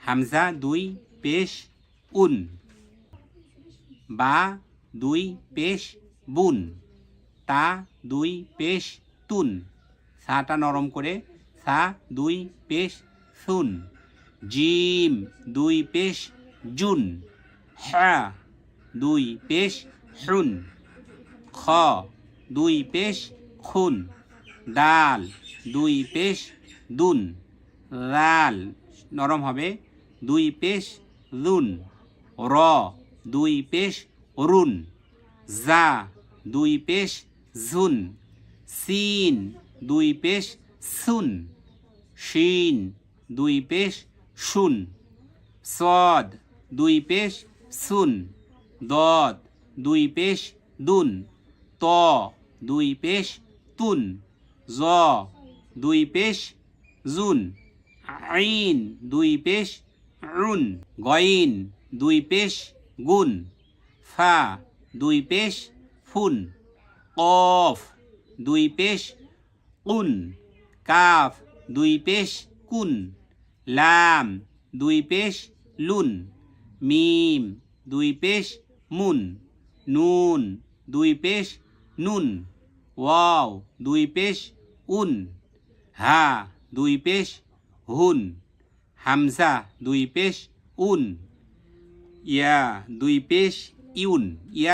হামজা দুই পেশ উন, বা দুই পেশ বুন, তা দুই পেশ তুন, সাটা নরম করে সা দুই পেশ সুন, জিম দুই পেশ জুন, হা দুই পেশ হুন, খ দুই পেশ খুন, দাল দুই পেশ দুন, লাল নরম হবে দুই পেশ লুন, র দুই পেশ রুন, জা দুই পেশ জুন, সিন দুই পেশ সুন, শিন দুই পেশ শুন, সদ দুই পেশ সুন, দদ দুই পেশ দুন, ত দুই পেশ তুন, জ দুই পেশ জুন, আইন দুই পেশ উন, গইন দুই পেশ গুন, ফা দুই পেশ ফুন, কফ দুই পেশ কুন, কাফ দুই পেশ কুন, লাম দুই পেশ লুন, মিম দুই পেশ মুন, নুন দুই পেশ নুন, ওয়াও দুই পেশ উন, হা দুই পেশ হুন, হামজা দুই পেশ উন, ইয়া দুই পেশ ইউন, ইয়া